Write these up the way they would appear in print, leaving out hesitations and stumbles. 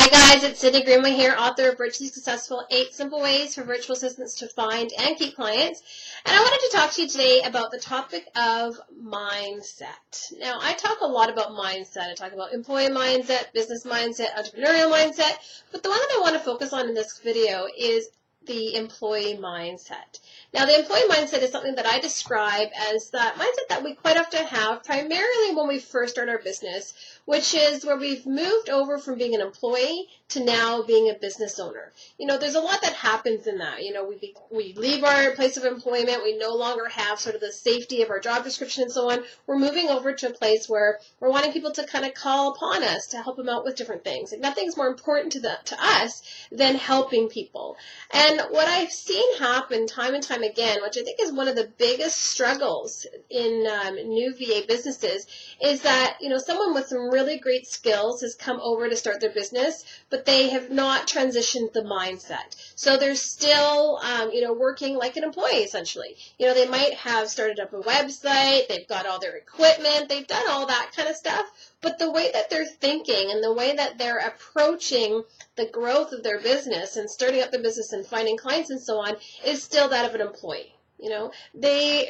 Hi guys, it's Cindy Greenway here, author of Virtually Successful, 8 Simple Ways for Virtual Assistants to Find and Keep Clients. And I wanted to talk to you today about the topic of mindset. Now, I talk a lot about mindset. I talk about employee mindset, business mindset, entrepreneurial mindset, but the one that I want to focus on in this video is the employee mindset. Now, the employee mindset is something that I describe as that mindset that we quite often have primarily when we first start our business, which is where we've moved over from being an employee to now being a business owner. You know, there's a lot that happens in that. You know, we leave our place of employment. We no longer have sort of the safety of our job description and so on. We're moving over to a place where we're wanting people to kind of call upon us to help them out with different things. Like, nothing's more important to us than helping people. And what I've seen happen time and time again, which I think is one of the biggest struggles in new VA businesses, is that, you know, someone with some really great skills has come over to start their business, but they have not transitioned the mindset. So they're still, working like an employee, essentially. You know, they might have started up a website, they've got all their equipment, they've done all that kind of stuff, but the way that they're thinking and the way that they're approaching the growth of their business and starting up the business and finding clients and so on is still that of an employee. You know, they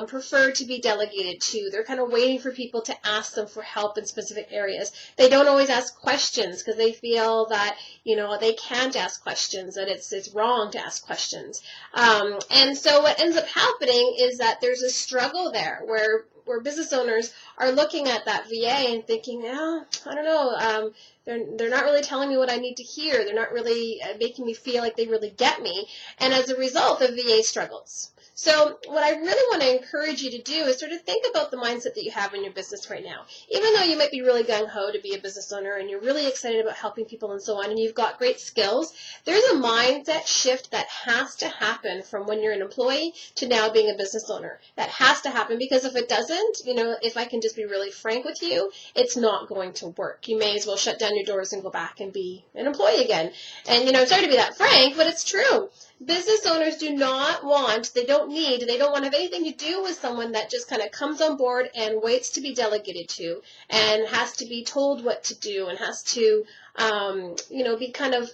prefer to be delegated to. They're kind of waiting for people to ask them for help in specific areas. They don't always ask questions because they feel that, you know, they can't ask questions, that it's wrong to ask questions. And so what ends up happening is that there's a struggle there where business owners are looking at that VA and thinking, I don't know, they're not really telling me what I need to hear. They're not really making me feel like they really get me. And as a result, the VA struggles. So what I really want to encourage you to do is sort of think about the mindset that you have in your business right now. Even though you might be really gung-ho to be a business owner and you're really excited about helping people and so on, and you've got great skills, there's a mindset shift that has to happen from when you're an employee to now being a business owner. That has to happen, because if it doesn't, you know, if I can just be really frank with you, it's not going to work. You may as well shut down your doors and go back and be an employee again. And, you know, I'm sorry to be that frank, but it's true. Business owners do not want, they don't want to have anything to do with someone that just kind of comes on board and waits to be delegated to and has to be told what to do and has to, be kind of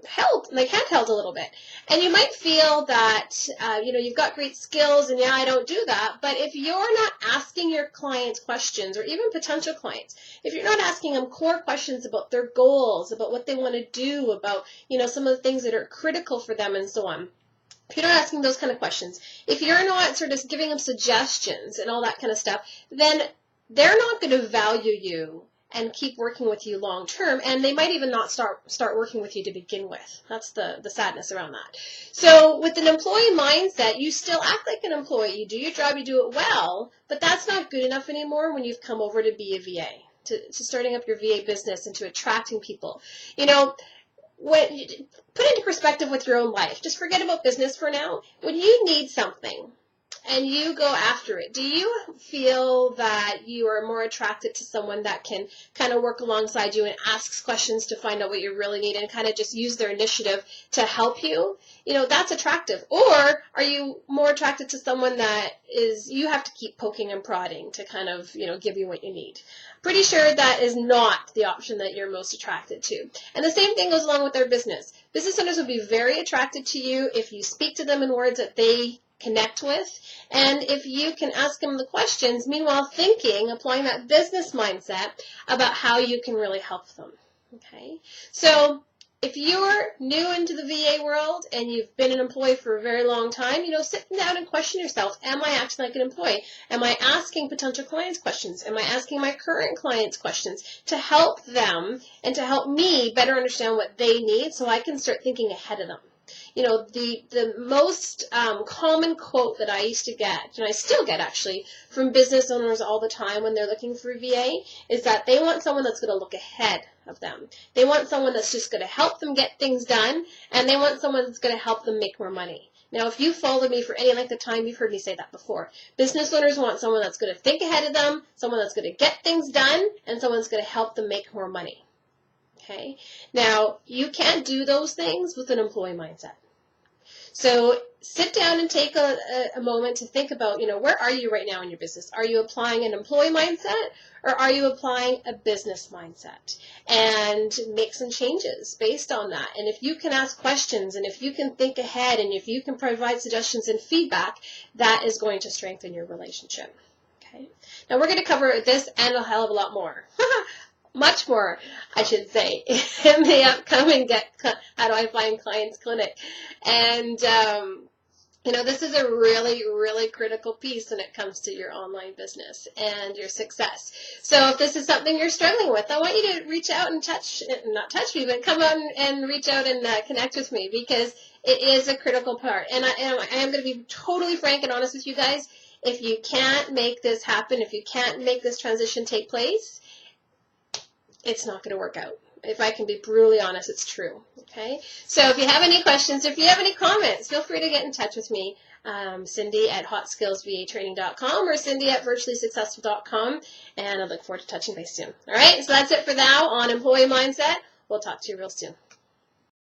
held, like handheld a little bit. And you might feel that, you've got great skills and I don't do that. But if you're not asking your clients questions, or even potential clients, if you're not asking them core questions about their goals, about what they want to do, about, some of the things that are critical for them and so on, if you're not asking those kind of questions, if you're not sort of giving them suggestions and all that kind of stuff, then they're not going to value you and keep working with you long term, and they might even not start working with you to begin with. That's the sadness around that. So with an employee mindset, you still act like an employee. You do your job, you do it well, but that's not good enough anymore when you've come over to be a VA, to starting up your VA business and to attracting people. Put into perspective with your own life. Just forget about business for now. When you need something and you go after it, do you feel that you are more attracted to someone that can kind of work alongside you and asks questions to find out what you really need and kind of just use their initiative to help you? That's attractive. Or are you more attracted to someone that you have to keep poking and prodding to kind of, give you what you need? Pretty sure that is not the option that you're most attracted to. And the same thing goes along with their business. Business owners will be very attracted to you if you speak to them in words that they connect with, and if you can ask them the questions, meanwhile applying that business mindset about how you can really help them. Okay, so if you're new into the VA world and you've been an employee for a very long time, sit down and question yourself. Am I acting like an employee? Am I asking potential clients questions? Am I asking my current clients questions to help them and to help me better understand what they need so I can start thinking ahead of them? The most common quote that I used to get, and I still get actually, from business owners all the time when they're looking for VA, is that they want someone that's going to look ahead of them. They want someone that's just going to help them get things done, and they want someone that's going to help them make more money. Now, if you followed me for any length of time, you've heard me say that before. Business owners want someone that's going to think ahead of them, someone that's going to get things done, and someone that's going to help them make more money. Okay? Now, you can't do those things with an employee mindset. So sit down and take a moment to think about, where are you right now in your business? Are you applying an employee mindset or are you applying a business mindset? And make some changes based on that. And if you can ask questions and if you can think ahead and if you can provide suggestions and feedback, that is going to strengthen your relationship. Okay. Now we're going to cover this and a hell of a lot more. Much more, I should say, in the upcoming How Do I Find Clients clinic. And, this is a really, really critical piece when it comes to your online business and your success. So if this is something you're struggling with, I want you to reach out and not touch me, but come on and reach out and connect with me, because it is a critical part. And I am going to be totally frank and honest with you guys. If you can't make this happen, if you can't make this transition take place, it's not going to work out. If I can be brutally honest, it's true. Okay? So if you have any questions, if you have any comments, feel free to get in touch with me. Cindy at hotskillsvatraining.com or Cindy at virtuallysuccessful.com. And I look forward to touching base soon. All right? So that's it for now on Employee Mindset. We'll talk to you real soon.